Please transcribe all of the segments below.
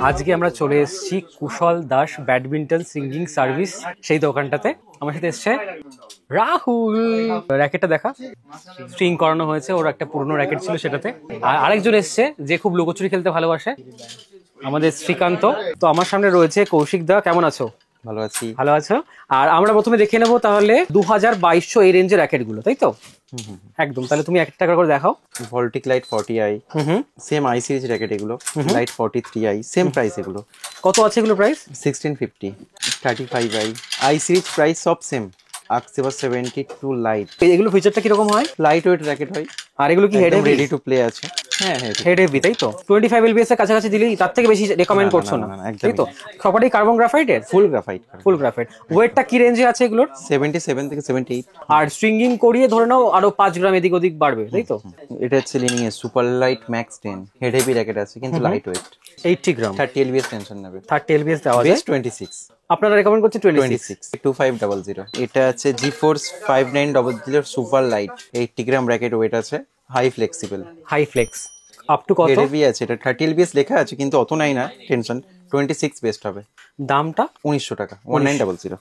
আজকে আমরা চলে এসেছি কুশল দাস ব্যাডমিন্টন সিঙ্গিং সার্ভিস সেই দোকানটাতে। আমার সাথে এসছে রাহুল। র্যাকেটটা দেখা, স্ট্রিং করানো হয়েছে, ওর একটা পুরনো র্যাকেট ছিল সেটাতে। আর আরেকজন এসছে যে খুব লুকোচুরি খেলতে ভালোবাসে, আমাদের শ্রীকান্ত। তো আমার সামনে রয়েছে কৌশিক দা। কেমন আছো? ভালো আছি। ভালো আছো? আর আমরা প্রথমে দেখে নেবো তাহলে 2200 এই রেঞ্জের র্যাকেট গুলো, তাই তো? একদম। তাহলে তুমি একটা করে দেখাও। Voltric light 40i, same I series racket এগুলো। লাইট 43i, সেম প্রাইস এগুলো। কত আছে এগুলো price? 1650। 35i I series price সব সেম। Arcsaber 72 light. এগুলো ফিচারটা কিরকম হয়? লাইট ওয়েট র্যাকেট হয়। আর এগুলো কি হেড রেডি টু প্লে আছে? হ্যাঁ হ্যাঁ, হেড হেভি, তাই তো? 25 lbs এর কাছাকাছি দিলেই, তার থেকে বেশি রেকমেন্ড করছো না, তাই তো? সবারই কার্বন গ্রাফাইটের? ফুল গ্রাফাইট। ফুল গ্রাফাইট। ওয়েটটা কি রেঞ্জে আছে এগুলোর? 77 থেকে 78। আর স্ট্রিঙ্গিং করিয়ে ধরে নাও আরো 5 গ্রাম এদিক ওদিক বাড়বে, তাই তো? এটা হচ্ছে লিনিং এর super light max 10 head heavy racket আছে, কিন্তু লাইট ওয়েট। 80 গ্রাম। 30 lbs টেনশন নেবে। 30 lbs দেওয়া যায়। বেস 26। আপনারা রেকমেন্ড করছেন 26। 2500। এটা আছে GForce 5900 super light 80 gram racket weight আছে, high flexible. High flex up to কত? হেভি আছে। এটা 30 lbs লেখা আছে, কিন্তু অত নাই না, টেনশন। 26 বেস্ট হবে। দামটা 1900 টাকা। 1900।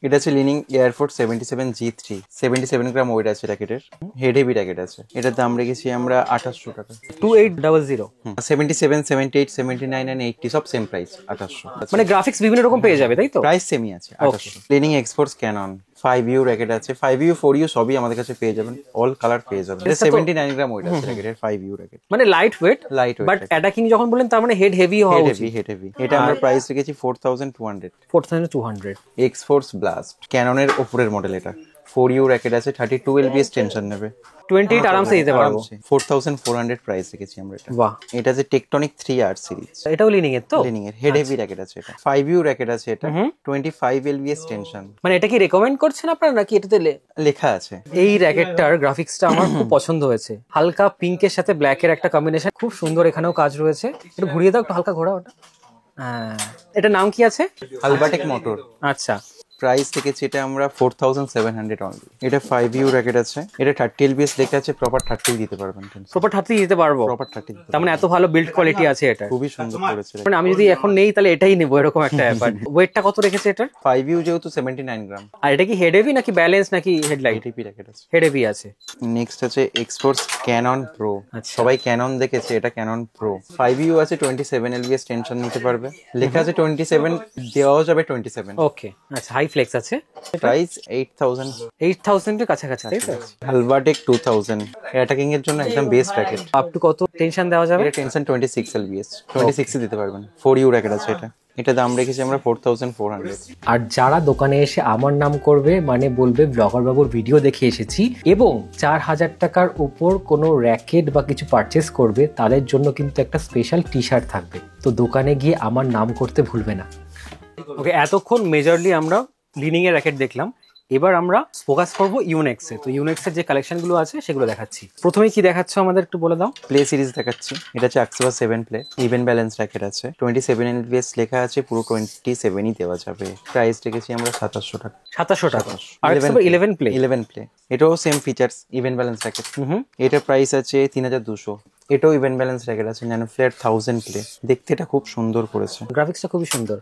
এটা আছে লিনিং এয়ারফোর্স 77 G3, 77 গ্রাম ওয়েট আছে র্যাকেটের, হেড হেভি র্যাকেট আছে। এটার দাম রেখেছি আমরা 2800 টাকা। 2800। 77, 78, 79 and 80 সব সেম প্রাইস, 2800। মানে গ্রাফিক্স বিভিন্ন রকম পেয়ে যাবে, তাই তো? প্রাইস সেমই আছে, 2800। Lining exports Canon 5U racket আছে, 5U 4U সবই আমাদের কাছে পেয়ে যাবেন, অল কালার পেয়ে যাবেন। 79 গ্রাম ওয়েট আছে র্যাকেটের, 5U র্যাকেট। মানে light weight. Light weight, but attacking যখন বলেন তার মানে হেড হেভি হওয়া উচিত। Head heavy. এটা আমরা প্রাইস রেখেছি 4200। 4200। এক্সফোর্স ব্লাস্ট ক্যাননের উপরের মডেল। এটা 4U র্যাকেট আছে, 32 lbs টেনশন নেবে। 28 আরামসে দিতে পারবো। 4400 প্রাইস রেখেছি আমরা এটা। বাহ। এটা যে টেকটনিক 3R সিরিজ। এটাও লিনিং এর তো? লিনিং এর হেড হেভি র্যাকেট আছে। এটা 5U র্যাকেট আছে, এটা 25 lbs টেনশন। মানে এটা কি রেকমেন্ড করছেন আপনারা নাকি এটাতে লেখা আছে? এই র্যাকেটটার গ্রাফিক্সটা আমার খুব পছন্দ হয়েছে। হালকা পিঙ্কের সাথে ব্ল্যাকের একটা কম্বিনেশন, খুব সুন্দর। এখানেও কাজ রয়েছে। একটু ঘুরিয়ে দাও, একটু হালকা ঘোরা ওটা। হ্যাঁ। এটা নাম কি আছে? আলবাটেক মোটর। আচ্ছা। প্রাইস থেকেছি এটা আমরা 4700 অনলি। এটা 5U র্যাকেট আছে, এটা 30 lbs লেখা আছে, প্রপার 30 দিতে পারবেন। প্রপার 30 দিতে পারবো? প্রপার 30। তার মানে এত ভালো বিল্ড কোয়ালিটি আছে এটা। খুবই সুন্দর করেছে। মানে আমি যদি এখন নেই তাহলে এটাই নেবো, এরকম একটা ব্যাপার। ওয়েটটা কত রেখেছে এটা? 5U যেহেতু 79 গ্রাম। আর এটা কি হেড হেভি নাকি ব্যালেন্স নাকি হেডলাইট? হেড হেভি র্যাকেট আছে। হেড হেভি আছে। নেক্সট আছে এক্সপোর্টস ক্যানন প্রো। সবাই ক্যানন দেখেছে, এটা ক্যানন প্রো। 5U আছে, 27 lbs টেনশন নিতে পারবে, লেখা আছে 27, দেওয়াও যাবে 27। ওকে, আচ্ছা। হাই ফ্লেক্স আছে। প্রাইস 8000। 8000 এর কাছাকাছি, তাই তো? আলবাটেক 2000 অ্যাটাকিং এর জন্য একদম বেস্ট র্যাকেট। আপ টু কত টেনশন দেওয়া যাবে? এটা টেনশন 26 lbs, 26 এ দিতে পারবেন। 4U র্যাকেট আছে এটা। এটা দাম রেখেছি আমরা 4400। আর যারা দোকানে এসে আমার নাম করবে, মানে বলবে ব্লগার বাবুর ভিডিও দেখে এসেছি, এবং 4000 টাকার উপর কোনো র্যাকেট বা কিছু পারচেস করবে, তাদের জন্য কিন্তু একটা স্পেশাল টি শার্ট থাকবে। তো দোকানে গিয়ে আমার নাম করতে ভুলবে না। ওকে, এতক্ষণ মেজরলি আমরা লিনিং এর র্যাকেট দেখলাম। এবার আমরা ফোকাস করবো ইউনেক্সে। তো ইউনেক্সের যে কালেকশন গুলো আছে সেগুলো দেখাচ্ছি। প্রথমে কি দেখাচ্ছ আমাদের একটু বলে দাও। প্লে সিরিজ দেখাচ্ছি। এটা হচ্ছে আক্সিভার 7 প্লে, ইভেন ব্যালেন্স র্যাকেট আছে, 27 lbs লেখা আছে, পুরো 27ই দেওয়া যাবে। প্রাইস রেখেছি আমরা 2700 টাকা। 2700 টাকা। আর 11 প্লে। 11 প্লে, এটাও same features, even balance racket. এটা প্রাইস আছে 3200। এটাও ইভেন ব্যালেন্স র্যাকেট আছে, ন্যানো ফ্ল্যাট 1000 প্লে। দেখতে এটা খুব সুন্দর করেছে, গ্রাফিক্সটা খুবই সুন্দর।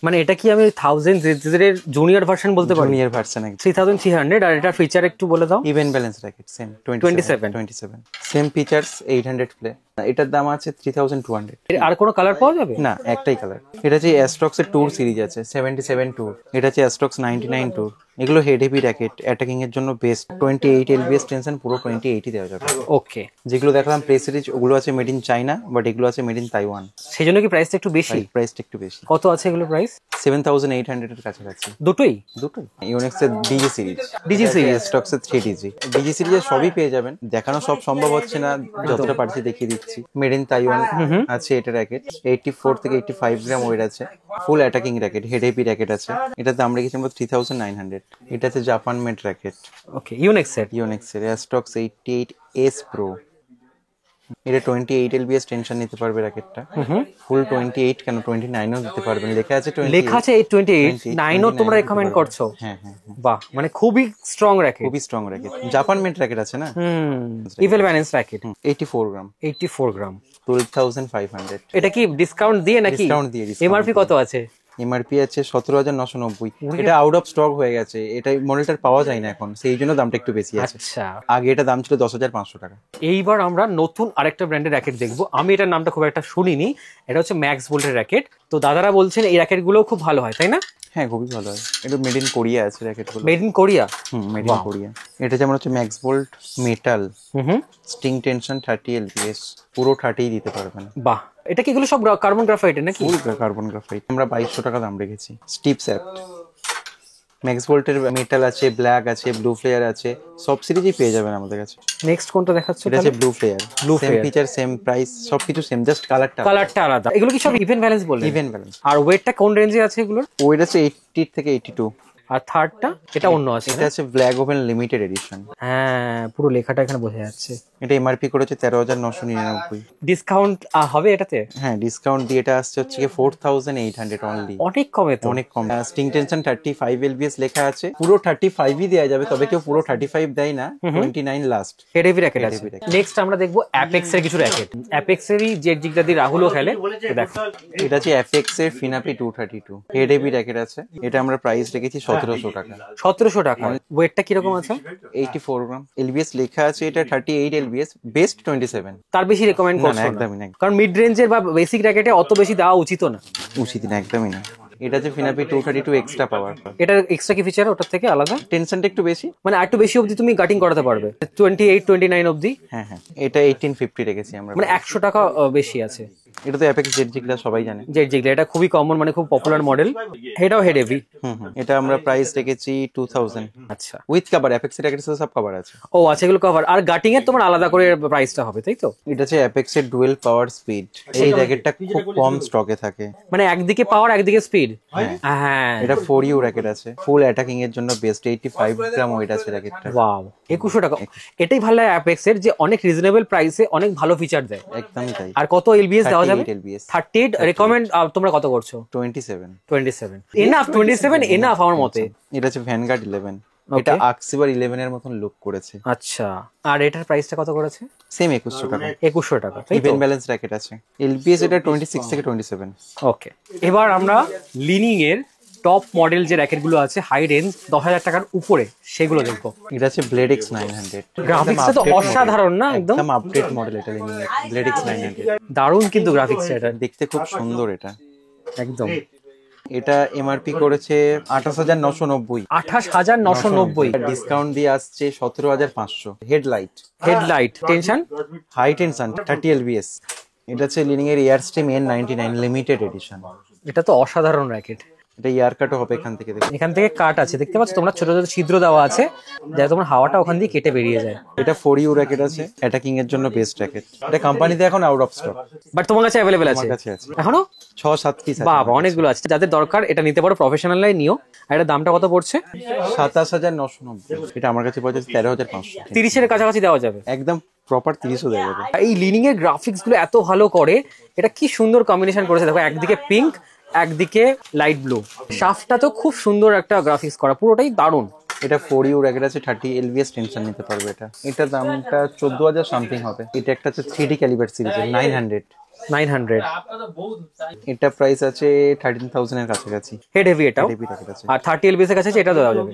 মানে এটা কি আমি 1000 এর জুনিয়র ভার্সন বলতে পারি? Junior version, 3300। আর এটা ফিচার একটু বলে দাও। Even balance racket same 27 same features, 800 play. এটার দাম আছে 3200। আর কোনো কালার পাওয়া যাবে না, একটাই কালার। এটা যে অ্যাস্ট্রক্স এর ট্যুর সিরিজ আছে, 77 ট্যুর। এটা হচ্ছে অ্যাস্ট্রক্স 99 ট্যুর। এগুলো হেড হেভি র্যাকেট, অ্যাটাকিং এর জন্য বেস্ট। 28 lbs টেনশন, পুরো 28ই দেওয়া যাবে। ওকে। যেগুলো দেখলাম প্লে সিরিজ, ওগুলো আছে মেড ইন চাইনা, বাট এগুলো আছে মেড ইন তাইওয়ান। সেই জন্য কি প্রাইসটা একটু বেশি? প্রাইসটা একটু বেশি। কত আছে এগুলো প্রাইস? 7800 এর কাছাকাছি। দুটোই? ইউনেক্স এর ডিজি সিরিজ, ডিজি সিরিজ, স্টক্স এর 3DG। ডিজি সিরিজের সবই পেয়ে যাবেন, দেখানো সব সম্ভব হচ্ছে না, যতটা পারছি দেখিয়ে দিচ্ছি। মেড ইন তাইওয়ান আছে এটা র্যাকেট, 84 থেকে 85 গ্রাম ওয়েট আছে, full attacking racket, head heavy racket আছে। এটার দাম রেখেছি আমরা 3900। এটা আছে Japan made racket. Okay, Yonex এর স্টক্স 88S প্রো। এটা 28 lbs টেনশন নিতে পারবে র্যাকেটটা, ফুল 28 কেন 29ও দিতে পারবেন, লেখা আছে 28 9ও তোমরা রেকমেন্ড করছো? হ্যাঁ। বাহ, মানে খুবই স্ট্রং র্যাকেট। খুবই strong racket, Japan made racket আছে না। ইভেন ব্যালেন্স র্যাকেট, 84 গ্রাম। 84 গ্রাম। 12,500 এটা কি ডিসকাউন্ট দিয়ে নাকি? ডিসকাউন্ট দিয়ে এমআরপি কত আছে? এমআরপি আছে 17,990। এটা আউট অফ স্টক হয়ে গেছে, এটা মডেলটার পাওয়া যায় না এখন, সেই জন্য দামটা একটু বেশি আছে। আচ্ছা, আগে এটা দাম ছিল 10,500 টাকা। এইবার আমরা নতুন আরেকটা ব্র্যান্ডের র্যাকেট দেখবো। আমি এটার নামটা খুব একটা শুনিনি, এটা হচ্ছে ম্যাক্স বোল্টের র্যাকেট। তো দাদারা বলছেন এই র্যাকেট গুলো খুব ভালো হয়, তাই না? হ্যাঁ, খুবই ভালো হয়। এটা মেড ইন কোরিয়া আছে র্যাকেটগুলো। Made in Korea? Made in Korea. এটা যেমন হচ্ছে max bolt metal, string tension 30 LBS, পুরো 30 দিতে পারবেন। বাহ, এটা কি এগুলো সব কার্বন গ্রাফাইটের নাকি? ফুল কার্বন গ্রাফাইট। আমরা 2200 টাকা দাম রেখেছি। স্টিপ স্যাপ্ট ম্যাক্স বোল্টের মেটাল আছে, ব্ল্যাক আছে, ব্লু ফ্লেয়ার আছে, সব সিরিজই পেয়ে যাবেন আমাদের কাছে। নেক্সট কোনটা দেখাচ্ছ? এটা হচ্ছে blue flare. Blue same feature, same price, সবকিছু সেম, জাস্ট কালারটা আলাদা। এগুলো কি সব ইভেন ব্যালেন্স বলে? Even balance. আর ওয়েটটা কোন রেঞ্জে আছে এগুলোর? ওয়েট আছে 80 থেকে 82। আর থার্ডটা এটা অন্য আছে? এটা আছে ব্ল্যাক ওভেন লিমিটেড এডিশন। হ্যাঁ, পুরো লেখাটা এখানে বোঝা যাচ্ছে। এটা এমআরপি করেছে 13,999। ডিসকাউন্ট হবে এটাতে? হ্যাঁ, ডিসকাউন্ট দিয়ে এটা আসছে হচ্ছে 4,800 অনলি। অনেক কমে তো। অনেক কম। স্টিং টেনশন 35 এলবিএস লেখা আছে, পুরো 35ই দেওয়া যাবে, তবে কেউ পুরো 35 দেয় না, 29 লাস্ট। হেভি র্যাকেট আছে। নেক্সট আমরা দেখবো অ্যাপেক্স এর কিছু র্যাকেট। অ্যাপেক্স এরই যে জিগদাদি রাহুলও খেলে, দেখো এটা আছে অ্যাপেক্স এর ফিনাপি 232। হেভি র্যাকেট আছে। এটা আমরা প্রাইস রেখেছি 1700 টাকা। 1700 টাকা। ওয়েটটা কিরকম আছে? 84 গ্রাম। এলবিএস লেখা আছে, এটা 38 এলবিএস, বেস্ট 27। তার বেশি রেকমেন্ড করছো না? একদমই না, কারণ মিড রেঞ্জের বা বেসিক র্যাকেটে অত বেশি দেওয়া উচিত না। উচিত না, একদমই না। এটা যে ফিনাপি 232 এক্সট্রা পাওয়ার। এটার এক্সট্রা কি ফিচার ওটার থেকে আলাদা? টেনশনটা একটু বেশি, মানে একটু বেশি অবধি তুমি কাটিং করাতে পারবে, 28 29 অবধি। হ্যাঁ হ্যাঁ, এটা 1850 রেখেছি আমরা, মানে 100 টাকা বেশি আছে। এটা তো অ্যাপেক্স জেড জিগলা সবাই জানে। জেড জিগলা এটা খুবই কমন, মানে খুব পপুলার মডেল। এটাও হেড হেভি। এটা আমরা প্রাইস রেখেছি 2000। আচ্ছা, উইথ কভার। অ্যাপেক্স এর র্যাকেটের সাথে সব কভার আছে। ও আচ্ছা, এগুলো কভার। আর গাটিং এর তোমার আলাদা করে প্রাইসটা হবে, তাই তো? এটা হচ্ছে অ্যাপেক্স এর ডুয়েল পাওয়ার স্পিড। এই র্যাকেটটা খুব কম স্টকে থাকে। মানে একদিকে পাওয়ার একদিকে স্পিড। হ্যাঁ, এটা 4U র্যাকেট আছে, ফুল অ্যাটাকিং এর জন্য বেস্ট। 85 গ্রাম ওয়েট আছে র্যাকেটটা। ওয়াও, 2100 টাকা। এটাই ভালো লাগে অ্যাপেক্স এর, যে অনেক রিজনেবল প্রাইসে অনেক ভালো ফিচার দেয়। একদমই তাই। আর কত এলবিএস দেওয়া যাবে? 38 রেকমেন্ড। টোটাল কত করছো? 27 এনাফ। 27 এনাফ আমার মতে। এটা হচ্ছে ভ্যানগার্ড 11। এটা আক্সিবার 11 এর মতন লুক করেছে। আচ্ছা, আর এটার প্রাইসটা কত করেছে? সেম 2100 টাকা। 2100 টাকা, তাই তো? ইভেন ব্যালেন্স র্যাকেট আছে। এলবিএস এটা 26 থেকে 27। ওকে, এবার আমরা লিনিং এর টপ মডেল যে র্যাকেট গুলো আছে হাই রেঞ্জ 10,000 টাকার উপরে, সেগুলো দেখবো। এটা আছে ব্লেড এক্স 900। গ্রাফিক্সটা তো অসাধারণ না? একদম আপডেট মডেল এটা লিনিং এর ব্লেড এক্স 900। দারুণ কিন্তু গ্রাফিক্সটা, এটা দেখতে খুব সুন্দর। এটা একদম। এটা এমআরপি করেছে 28,990। 28,990। ডিসকাউন্ট দিয়ে আসছে 17,500। Headlight tension high tension 30 lbs. এটা হচ্ছে লিনিং এর এয়ারস্ট্রিম N99 লিমিটেড এডিশন। এটা তো অসাধারণ র্যাকেট। এটা ইয়ার কাটও হবে এখান থেকে। দেখুন, এখান থেকে কাট আছে, দেখতে পাচ্ছ তোমরা, ছোট ছোট ছিদ্র দেওয়া আছে যাতে তোমার হাওয়াটা ওখান দিয়ে কেটে বেরিয়ে যায়। এটা 4U র্যাকেট আছে, অ্যাটাকিং এর জন্য বেস্ট র্যাকেট। এটা কোম্পানিতে এখন আউট অফ স্টক, বাট তোমার কাছে অ্যাভেলেবেল আছে? আমার কাছে আছে এখনো 6-7 পিস আছে। বাবা, অনেকগুলো আছে। যাদের দরকার এটা নিতে পারো, প্রফেশনাল লাই নিও। আর এটার দামটা কত পড়ছে? 27,990। এটা আমার কাছে পড়ছে 13,500। 30 এর কাছাকাছি দেওয়া যাবে। একদম প্রপার 30ও দেওয়া যাবে। এই লিনিং এর গ্রাফিক্স গুলো এত ভালো করে, এটা কি সুন্দর কম্বিনেশন করেছে দেখো। একদিকে পিঙ্ক, একদিকে লাইট ব্লু। শাফটটা তো খুব সুন্দর একটা গ্রাফিক্স করা, পুরোটাই দারুণ। এটা 4U র্যাকেট আছে, 30 এলবিএস টেনশন নিতে পারবে। এটা দামটা 14,000 সামথিং হবে। এটা একটা হচ্ছে 3D ক্যালিবার সিরিজের 900। এটা প্রাইস আছে 13,000 এর কাছাকাছি। হেড হেভি এটাও। হেভি র্যাকেট আছে। আর 30 এলবিএস এর কাছে এটা দেওয়া যাবে।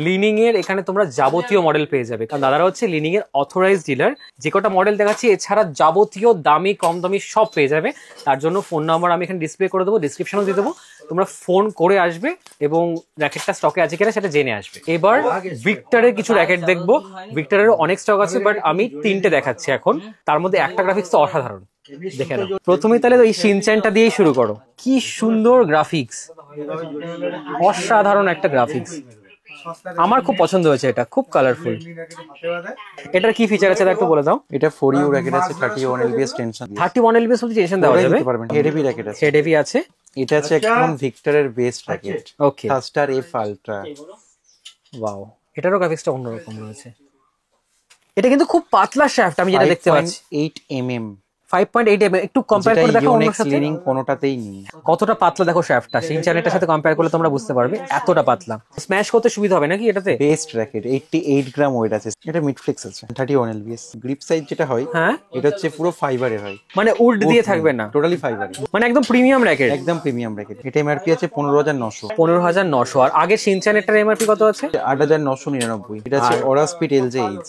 লিনিং এর এখানে তোমরা যাবতীয় মডেল পেয়ে যাবে, কারণ দাদারা হচ্ছে লিনিং এর অথরাইজড ডিলার। যে কটা মডেল দেখাচ্ছি এছাড়া যাবতীয় দামি কম দামি সব পেয়ে যাবে। তার জন্য ফোন নাম্বার আমি এখানে ডিসপ্লে করে দেবো, ডিসক্রিপশনও দিয়ে দেবো। তোমরা ফোন করে আসবে এবং র্যাকেটটা স্টকে আছে কিনা সেটা জেনে আসবে। এবার ভিক্টরের কিছু র্যাকেট দেখবো। ভিক্টরের অনেক স্টক আছে, বাট আমি 3টে দেখাচ্ছি এখন। তার মধ্যে একটা গ্রাফিক্স তো অসাধারণ, দেখে নাও। প্রথমেই তাহলে ওই শিনচ্যানটা দিয়েই শুরু করো। কি সুন্দর গ্রাফিক্স, অসাধারণ একটা গ্রাফিক্স। আমার খুব পছন্দ হয়েছে, এটা খুব কালারফুল। এটার কি ফিচার আছে একটু বলে দাও। এটা 4U র্যাকেট আছে, 31 এলবিএস টেনশন। 31 এলবিএস অবধি টেনশন দেওয়া যাবে। হেড হেভি র্যাকেট আছে। হেড হেভি আছে। এটা আছে একদম ভিক্টরের বেস্ট র্যাকেট। ওকে, থাস্টার এফ আলট্রা। ওয়াও, এটারও গ্রাফিক্সটা অন্যরকম রয়েছে। এটা কিন্তু খুব পাতলা শ্যাফট, আমি যেটা দেখতে পাচ্ছি। 8 mm 5.8 mm, একটু কম্পেয়ার করে দেখো অন্যর সাথে লিনিং কোনোটাতেই নেই। কতটা পাতলা দেখো শ্যাফটটা, সিনচানেরটার সাথে কম্পেয়ার করলে তোমরা বুঝতে পারবে এতটা পাতলা। স্ম্যাশ করতে সুবিধা হবে নাকি এটাতে? বেস্ট র্যাকেট, 88 গ্রাম ওয়েট আছে। এটা মিড ফ্লেক্স আছে, 31 lbs। গ্রিপ সাইজ যেটা হয়, হ্যাঁ এটা হচ্ছে পুরো ফাইবারের হয়, মানে উড দিয়ে থাকবে না, টোটালি ফাইবারের, মানে একদম প্রিমিয়াম র্যাকেট, একদম প্রিমিয়াম র্যাকেট। এটা এমআরপি আছে 15,900। 15,900। আর আগের সিনচানেরটার এমআরপি কত আছে? 8,999। এটা আছে অরা স্পিড এলজে এইচ।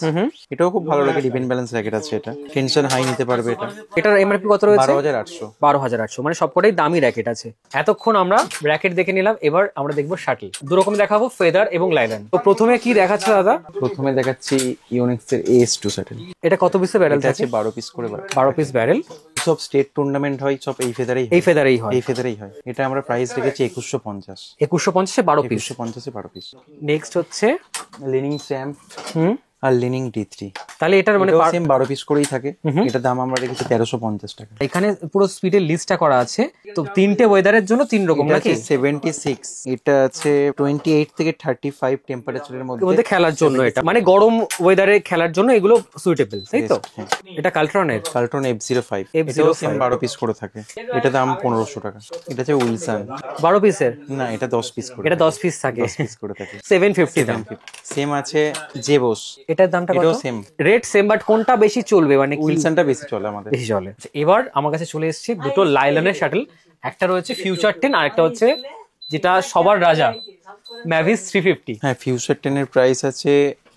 এটাও খুব ভালো র্যাকেট, ইভেন ব্যালেন্স র্যাকেট আছে। এটা টেনশন হাই নিতে পারবে। এটা এটার এমআরপি কত রয়েছে? 12,800। 12,800, মানে সবকটাই দামি র্যাকেট আছে। এতক্ষণ আমরা র্যাকেট দেখে নিলাম, এবার আমরা দেখবো শাটল। দু রকম দেখাবো, ফেদার এবং লাইলন। তো প্রথমে কি দেখাচ্ছে দাদা? প্রথমে দেখাচ্ছি ইউনিক্স এর AS2 স্যাটেল। এটা কত পিসের ব্যারেল এটা আছে? আছে 12 পিস করে। 12 পিস ব্যারেল। সব স্টেট টুর্নামেন্ট হয়, সব এই ফেদারেই এই ফেদারেই হয়। এই ফেদারেই হয়। এটা আমরা প্রাইস রেখেছি 2150। 2150 12 পিস। 2150 12 পিস। নেক্সট হচ্ছে লিনিং স্যাম্প হুম আর লিনিং D3। তাহলে এটার মানে সেম 12 পিস করেই থাকে। এটা দাম আমরা রেখেছি 1350 টাকা। এখানে পুরো স্পিডের লিস্টটা করা আছে। তো তিনটে ওয়েদারের জন্য তিন রকম এটা নাকি? আছে 76, এটা আছে 28 থেকে 35 টেম্পারেচারের এর মধ্যে মধ্যে খেলার জন্য, এটা মানে গরম ওয়েদারে খেলার জন্য এগুলো সুইটেবল, তাই তো? এটা কালট্রনের কার্টন F05। F05 এটাও সেম 12 পিস করে থাকে। এটা দাম 1500 টাকা। এটা আছে উইলসন। 12 পিসের? না, এটা 10 পিস করে। এটা 10 পিস থাকে, 10 পিস করে থাকে। 750 দাম। সেম আছে জেবোস। এটার দামটা কত? এটাও সেম রেট সেম, বাট কোনটা বেশি চলবে, মানে কি উইলসনটা বেশি চলে আমাদের। বেশি চলে? এবার আমার কাছে চলে এসেছে দুটো লাইলনের শাটল। একটা রয়েছে ফিউচার 10, আর একটা হচ্ছে যেটা সবার রাজা, ম্যাভিস 350। হ্যাঁ, ফিউচার 10 এর প্রাইস আছে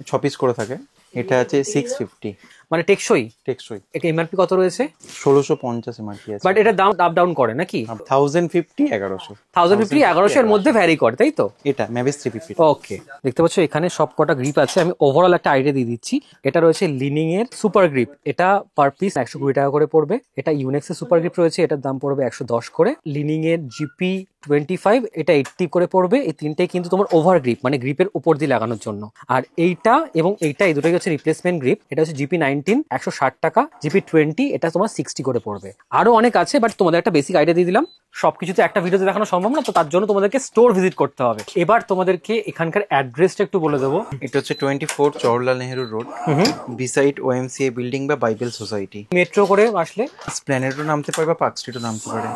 6 পিস করে থাকে। এটা আছে 650। মানে টেকসই। টেকসই। এটা এমআরপি কত রয়েছে? 1650 এমআরপি আছে। বাট এটা দাম আপ ডাউন করে নাকি? 1050 1100। 1050 1100 এর মধ্যে ভ্যারি করে, তাই তো? এটা ম্যাভিস 350। ওকে, দেখতে পাচ্ছ এখানে সব কটা গ্রিপ আছে। আমি ওভারঅল একটা আইডিয়া দিয়ে দিচ্ছি। এটা রয়েছে লিনিং এর সুপার গ্রিপ, এটা পার পিস 120 টাকা করে পড়বে। এটা ইউনেক্স এর সুপার গ্রিপ রয়েছে, এটার দাম পড়বে 110 করে। লিনিং এর GP25, এটা 80 করে পড়বে। এই তিনটাই কিন্তু তোমার ওভার গ্রিপ, মানে গ্রিপের উপর দিয়ে লাগানোর জন্য। আর এইটা এবং এইটা, এই দুটোই হচ্ছে রিপ্লেসমেন্ট গ্রিপ। এটা হচ্ছে GP19 160 টাকা। GP20 এটা তোমার 60 করে পড়বে। আরো অনেক আছে, বাট তোমাদের একটা বেসিক আইডিয়া দিয়ে দিলাম। সবকিছু তো একটা ভিডিওতে দেখানো সম্ভব না, তো তার জন্য তোমাদেরকে স্টোর ভিজিট করতে হবে। এবার তোমাদেরকে এখানকার অ্যাড্রেসটা একটু বলে দেবো। এটা হচ্ছে 24 Jawaharlal Nehru road, beside OMCA building বা বাইবেল সোসাইটি। মেট্রো করে আসলে স্প্ল্যানেডও নামতে পারে বা পার্ক স্ট্রিটও নামতে পারে।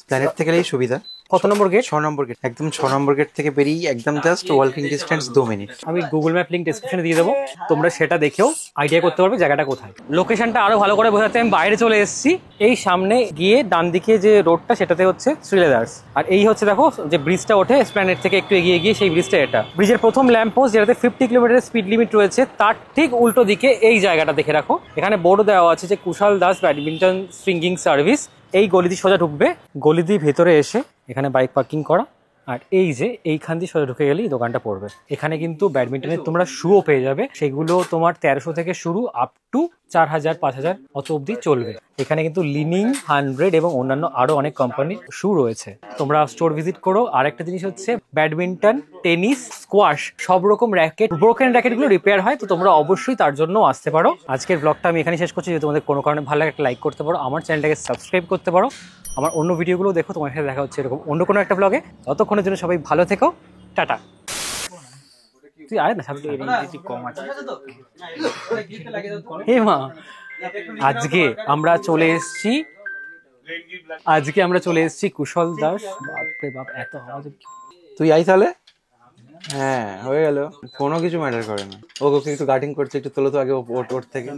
স্প্ল্যানেড থেকে গেলেই সুবিধা। কত নম্বর গেট? 6 নম্বর গেট। একদম 6 নম্বর গেট থেকে বেরিয়ে একদম জাস্ট ওয়াকিং ডিস্টেন্স 2 মিনিট। আমি গুগল ম্যাপ লিঙ্ক ডেসক্রিপশনে দিয়ে দেবো, তোমরা সেটা দেখেও আইডিয়া করতে পারবে জায়গাটা কোথায়। লোকেশনটা আরো ভালো করে বোঝাতে আমি বাইরে চলে এসেছি। এই সামনে গিয়ে ডান দিকে যে রোডটা, সেটাতে হচ্ছে শ্রীলেদার্স। আর এই হচ্ছে দেখো যে ব্রিজটা ওঠে এসপ্ল্যানেড থেকে একটু এগিয়ে গিয়ে, সেই ব্রিজটা এটা। ব্রিজের প্রথম ল্যাম্প পোস্ট, যেটাতে 50 কিলোমিটার স্পিড লিমিট রয়েছে, তার ঠিক উল্টো দিকে এই জায়গাটা দেখে রাখো। এখানে বোর্ড দেওয়া আছে যে Kushal Das badminton swinging service. এই গলি দিয়ে সোজা ঢুকবে, গলি দিয়ে ভেতরে এসে এখানে বাইক পার্কিং করা। আর এই যে এইখান দিয়ে সোজা ঢুকে গেলেই দোকানটা পড়বে। এখানে কিন্তু ব্যাডমিন্টনের তোমরা শুও পেয়ে যাবে, সেগুলো তোমার 1300 থেকে শুরু, আপ টু 4000 5000 অত অব্দি চলবে। এখানে কিন্তু লিনিং 100 এবং অন্যান্য আরো অনেক কোম্পানির শু রয়েছে। তোমরা স্টোর ভিজিট করো। আর একটা জিনিস হচ্ছে ব্যাডমিন্টন, টেনিস, স্কোয়াশ সব রকম র্যাকেট, ব্রোকেন র্যাকেটগুলো রিপেয়ার হয়, তো তোমরা অবশ্যই তার জন্য আসতে পারো। আজকের ব্লগটা আমি এখানে শেষ করছি। যদি তোমাদের কোনো কারণে ভালো লাগে, একটা লাইক করতে পারো, আমার চ্যানেলটাকে সাবস্ক্রাইব করতে পারো। আমার অন্য ভিডিওগুলো দেখো। তোমার সাথে দেখা হচ্ছে এরকম অন্য কোনো একটা ব্লগে। ততক্ষণের জন্য সবাই ভালো থেকো, টাটা। তুই আয় না সামনে, কম আছে। হে মা, আজকে আমরা চলে এসেছি কুশল দাস। বাপরে বাপ, এত আওয়াজ! তুই আই তাহলে। হ্যাঁ, হয়ে গেল। কোনো কিছু ম্যাটার করে না। ওকে একটু গার্ডিং করছে, একটু তোলো তো আগে ওর থেকে।